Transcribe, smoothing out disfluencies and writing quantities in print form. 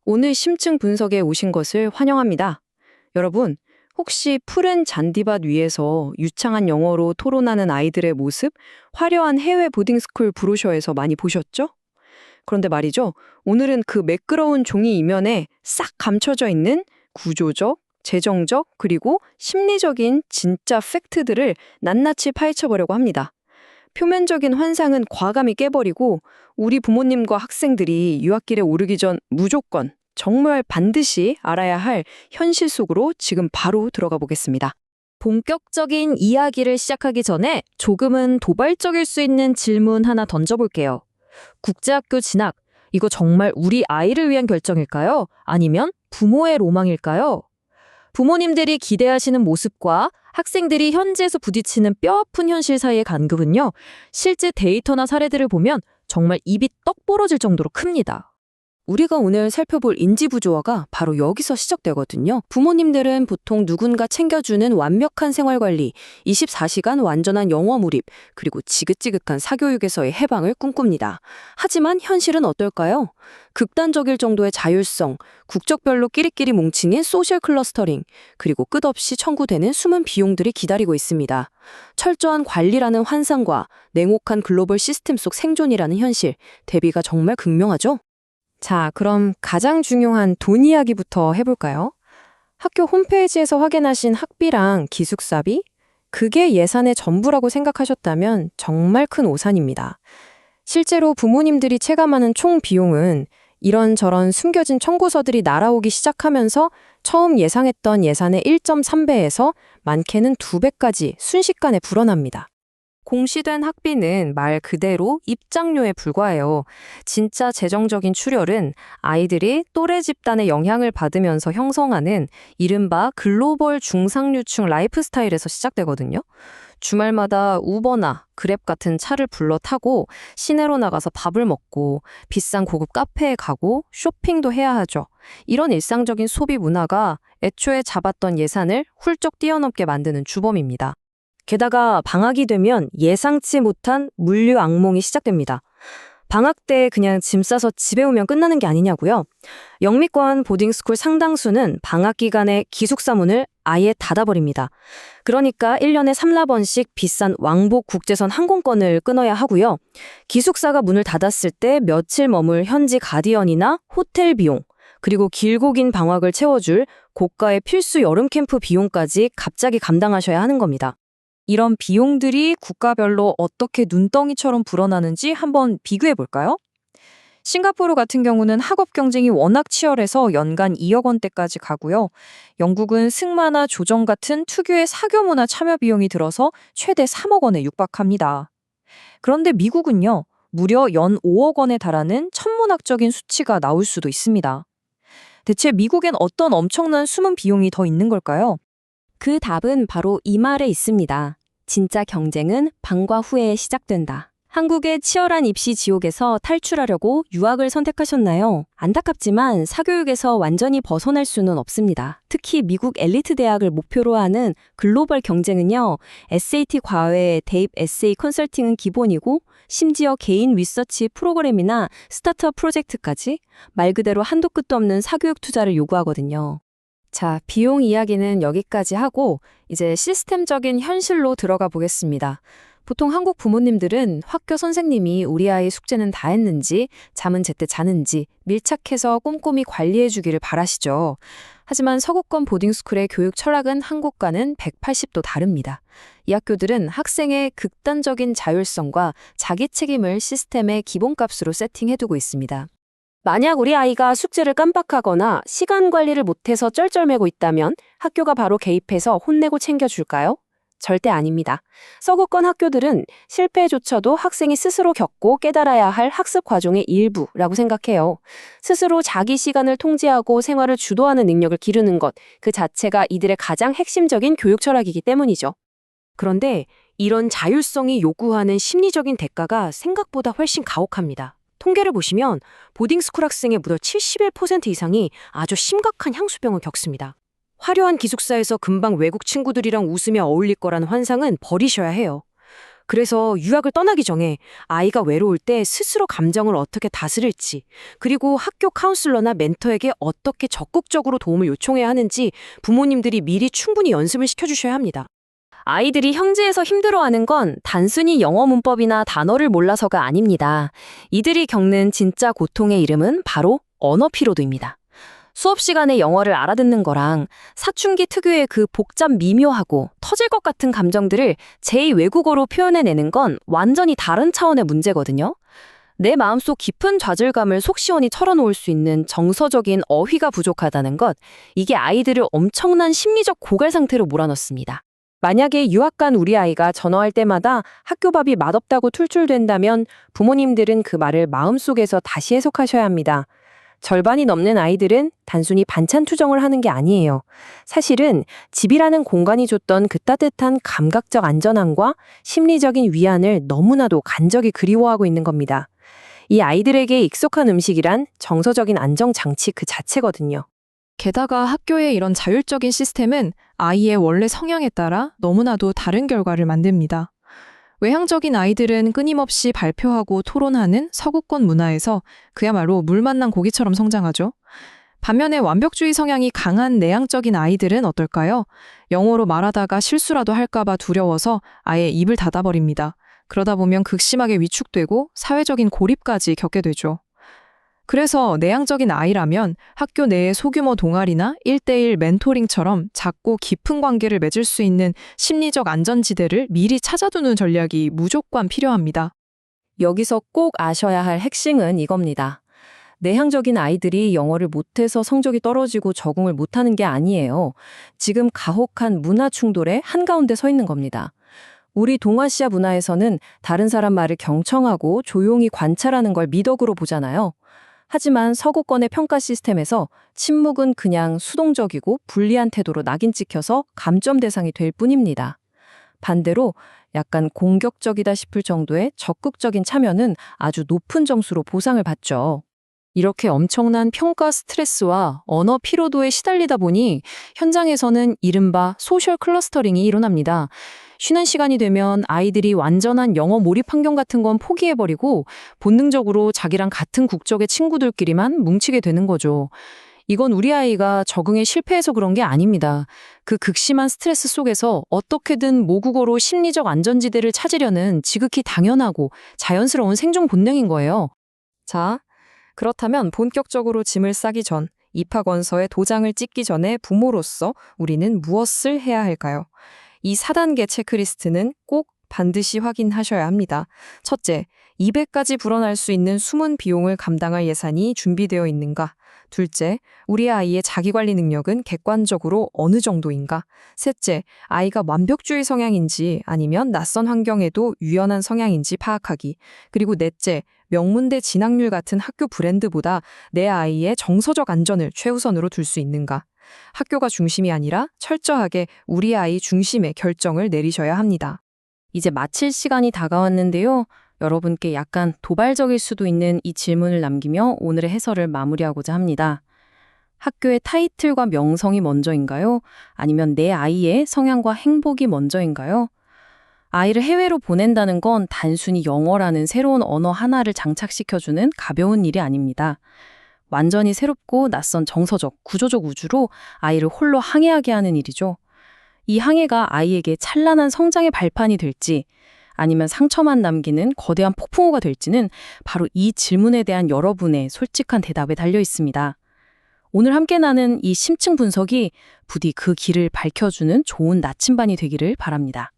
오늘 심층 분석에 오신 것을 환영합니다. 여러분, 혹시 푸른 잔디밭 위에서 유창한 영어로 토론하는 아이들의 모습, 화려한 해외 보딩스쿨 브로셔에서 많이 보셨죠? 그런데 말이죠, 오늘은 그 매끄러운 종이 이면에 싹 감춰져 있는 구조적, 재정적, 그리고 심리적인 진짜 팩트들을 낱낱이 파헤쳐보려고 합니다. 표면적인 환상은 과감히 깨버리고 우리 부모님과 학생들이 유학길에 오르기 전 무조건 정말 반드시 알아야 할 현실 속으로 지금 바로 들어가 보겠습니다. 본격적인 이야기를 시작하기 전에 조금은 도발적일 수 있는 질문 하나 던져볼게요. 국제학교 진학, 이거 정말 우리 아이를 위한 결정일까요? 아니면 부모의 로망일까요? 부모님들이 기대하시는 모습과 학생들이 현지에서 부딪히는 뼈아픈 현실 사이의 간극은요, 실제 데이터나 사례들을 보면 정말 입이 떡 벌어질 정도로 큽니다. 우리가 오늘 살펴볼 인지부조화가 바로 여기서 시작되거든요. 부모님들은 보통 누군가 챙겨주는 완벽한 생활관리, 24시간 완전한 영어 몰입, 그리고 지긋지긋한 사교육에서의 해방을 꿈꿉니다. 하지만 현실은 어떨까요? 극단적일 정도의 자율성, 국적별로 끼리끼리 뭉치는 소셜 클러스터링, 그리고 끝없이 청구되는 숨은 비용들이 기다리고 있습니다. 철저한 관리라는 환상과 냉혹한 글로벌 시스템 속 생존이라는 현실, 대비가 정말 극명하죠? 자, 그럼 가장 중요한 돈 이야기부터 해볼까요? 학교 홈페이지에서 확인하신 학비랑 기숙사비? 그게 예산의 전부라고 생각하셨다면 정말 큰 오산입니다. 실제로 부모님들이 체감하는 총 비용은 이런저런 숨겨진 청구서들이 날아오기 시작하면서 처음 예상했던 예산의 1.3배에서 많게는 2배까지 순식간에 불어납니다. 공시된 학비는 말 그대로 입장료에 불과해요. 진짜 재정적인 출혈은 아이들이 또래 집단의 영향을 받으면서 형성하는 이른바 글로벌 중상류층 라이프 스타일에서 시작되거든요. 주말마다 우버나 그랩 같은 차를 불러 타고 시내로 나가서 밥을 먹고 비싼 고급 카페에 가고 쇼핑도 해야 하죠. 이런 일상적인 소비 문화가 애초에 잡았던 예산을 훌쩍 뛰어넘게 만드는 주범입니다. 게다가 방학이 되면 예상치 못한 물류 악몽이 시작됩니다. 방학 때 그냥 짐 싸서 집에 오면 끝나는 게 아니냐고요? 영미권 보딩스쿨 상당수는 방학 기간에 기숙사 문을 아예 닫아버립니다. 그러니까 1년에 3라번씩 비싼 왕복 국제선 항공권을 끊어야 하고요. 기숙사가 문을 닫았을 때 며칠 머물 현지 가디언이나 호텔 비용, 그리고 길고 긴 방학을 채워줄 고가의 필수 여름 캠프 비용까지 갑자기 감당하셔야 하는 겁니다. 이런 비용들이 국가별로 어떻게 눈덩이처럼 불어나는지 한번 비교해 볼까요? 싱가포르 같은 경우는 학업 경쟁이 워낙 치열해서 연간 2억 원대까지 가고요. 영국은 승마나 조정 같은 특유의 사교 문화 참여 비용이 들어서 최대 3억 원에 육박합니다. 그런데 미국은요, 무려 연 5억 원에 달하는 천문학적인 수치가 나올 수도 있습니다. 대체 미국엔 어떤 엄청난 숨은 비용이 더 있는 걸까요? 그 답은 바로 이 말에 있습니다. 진짜 경쟁은 방과 후에 시작된다. 한국의 치열한 입시 지옥에서 탈출하려고 유학을 선택하셨나요? 안타깝지만 사교육에서 완전히 벗어날 수는 없습니다. 특히 미국 엘리트 대학을 목표로 하는 글로벌 경쟁은요, SAT 과외, 대입 에세이 컨설팅은 기본이고 심지어 개인 리서치 프로그램이나 스타트업 프로젝트까지 말 그대로 한도 끝도 없는 사교육 투자를 요구하거든요. 자, 비용 이야기는 여기까지 하고 이제 시스템적인 현실로 들어가 보겠습니다. 보통 한국 부모님들은 학교 선생님이 우리 아이 숙제는 다 했는지, 잠은 제때 자는지 밀착해서 꼼꼼히 관리해 주기를 바라시죠. 하지만 서구권 보딩스쿨의 교육 철학은 한국과는 180도 다릅니다. 이 학교들은 학생의 극단적인 자율성과 자기 책임을 시스템의 기본값으로 세팅해두고 있습니다. 만약 우리 아이가 숙제를 깜빡하거나 시간 관리를 못해서 쩔쩔매고 있다면 학교가 바로 개입해서 혼내고 챙겨줄까요? 절대 아닙니다. 서구권 학교들은 실패조차도 학생이 스스로 겪고 깨달아야 할 학습 과정의 일부라고 생각해요. 스스로 자기 시간을 통제하고 생활을 주도하는 능력을 기르는 것, 그 자체가 이들의 가장 핵심적인 교육 철학이기 때문이죠. 그런데 이런 자율성이 요구하는 심리적인 대가가 생각보다 훨씬 가혹합니다. 통계를 보시면 보딩스쿨 학생의 무려 71% 이상이 아주 심각한 향수병을 겪습니다. 화려한 기숙사에서 금방 외국 친구들이랑 웃으며 어울릴 거라는 환상은 버리셔야 해요. 그래서 유학을 떠나기 전에 아이가 외로울 때 스스로 감정을 어떻게 다스릴지, 그리고 학교 카운슬러나 멘토에게 어떻게 적극적으로 도움을 요청해야 하는지 부모님들이 미리 충분히 연습을 시켜주셔야 합니다. 아이들이 현지에서 힘들어하는 건 단순히 영어 문법이나 단어를 몰라서가 아닙니다. 이들이 겪는 진짜 고통의 이름은 바로 언어 피로도입니다. 수업 시간에 영어를 알아듣는 거랑 사춘기 특유의 그 복잡 미묘하고 터질 것 같은 감정들을 제2외국어로 표현해내는 건 완전히 다른 차원의 문제거든요. 내 마음속 깊은 좌절감을 속 시원히 털어놓을 수 있는 정서적인 어휘가 부족하다는 것, 이게 아이들을 엄청난 심리적 고갈 상태로 몰아넣습니다. 만약에 유학 간 우리 아이가 전화할 때마다 학교 밥이 맛없다고 툴툴댄다면 부모님들은 그 말을 마음속에서 다시 해석하셔야 합니다. 절반이 넘는 아이들은 단순히 반찬 투정을 하는 게 아니에요. 사실은 집이라는 공간이 줬던 그 따뜻한 감각적 안전함과 심리적인 위안을 너무나도 간절히 그리워하고 있는 겁니다. 이 아이들에게 익숙한 음식이란 정서적인 안정장치 그 자체거든요. 게다가 학교의 이런 자율적인 시스템은 아이의 원래 성향에 따라 너무나도 다른 결과를 만듭니다. 외향적인 아이들은 끊임없이 발표하고 토론하는 서구권 문화에서 그야말로 물 만난 고기처럼 성장하죠. 반면에 완벽주의 성향이 강한 내향적인 아이들은 어떨까요? 영어로 말하다가 실수라도 할까봐 두려워서 아예 입을 닫아버립니다. 그러다 보면 극심하게 위축되고 사회적인 고립까지 겪게 되죠. 그래서 내향적인 아이라면 학교 내에 소규모 동아리나 1대1 멘토링처럼 작고 깊은 관계를 맺을 수 있는 심리적 안전지대를 미리 찾아두는 전략이 무조건 필요합니다. 여기서 꼭 아셔야 할 핵심은 이겁니다. 내향적인 아이들이 영어를 못해서 성적이 떨어지고 적응을 못하는 게 아니에요. 지금 가혹한 문화 충돌의 한가운데 서 있는 겁니다. 우리 동아시아 문화에서는 다른 사람 말을 경청하고 조용히 관찰하는 걸 미덕으로 보잖아요. 하지만 서구권의 평가 시스템에서 침묵은 그냥 수동적이고 불리한 태도로 낙인 찍혀서 감점 대상이 될 뿐입니다. 반대로 약간 공격적이다 싶을 정도의 적극적인 참여는 아주 높은 점수로 보상을 받죠. 이렇게 엄청난 평가 스트레스와 언어 피로도에 시달리다 보니 현장에서는 이른바 소셜 클러스터링이 일어납니다. 쉬는 시간이 되면 아이들이 완전한 영어 몰입 환경 같은 건 포기해버리고 본능적으로 자기랑 같은 국적의 친구들끼리만 뭉치게 되는 거죠. 이건 우리 아이가 적응에 실패해서 그런 게 아닙니다. 그 극심한 스트레스 속에서 어떻게든 모국어로 심리적 안전지대를 찾으려는 지극히 당연하고 자연스러운 생존 본능인 거예요. 자, 그렇다면 본격적으로 짐을 싸기 전, 입학원서에 도장을 찍기 전에 부모로서 우리는 무엇을 해야 할까요? 이 4단계 체크리스트는 꼭 반드시 확인하셔야 합니다. 첫째, 200까지 불어날 수 있는 숨은 비용을 감당할 예산이 준비되어 있는가? 둘째, 우리 아이의 자기관리 능력은 객관적으로 어느 정도인가? 셋째, 아이가 완벽주의 성향인지 아니면 낯선 환경에도 유연한 성향인지 파악하기. 그리고 넷째, 명문대 진학률 같은 학교 브랜드보다 내 아이의 정서적 안전을 최우선으로 둘 수 있는가? 학교가 중심이 아니라 철저하게 우리 아이 중심의 결정을 내리셔야 합니다. 이제 마칠 시간이 다가왔는데요. 여러분께 약간 도발적일 수도 있는 이 질문을 남기며 오늘의 해설을 마무리하고자 합니다. 학교의 타이틀과 명성이 먼저인가요? 아니면 내 아이의 성향과 행복이 먼저인가요? 아이를 해외로 보낸다는 건 단순히 영어라는 새로운 언어 하나를 장착시켜주는 가벼운 일이 아닙니다. 완전히 새롭고 낯선 정서적, 구조적 우주로 아이를 홀로 항해하게 하는 일이죠. 이 항해가 아이에게 찬란한 성장의 발판이 될지 아니면 상처만 남기는 거대한 폭풍우가 될지는 바로 이 질문에 대한 여러분의 솔직한 대답에 달려 있습니다. 오늘 함께 나눈 이 심층 분석이 부디 그 길을 밝혀주는 좋은 나침반이 되기를 바랍니다.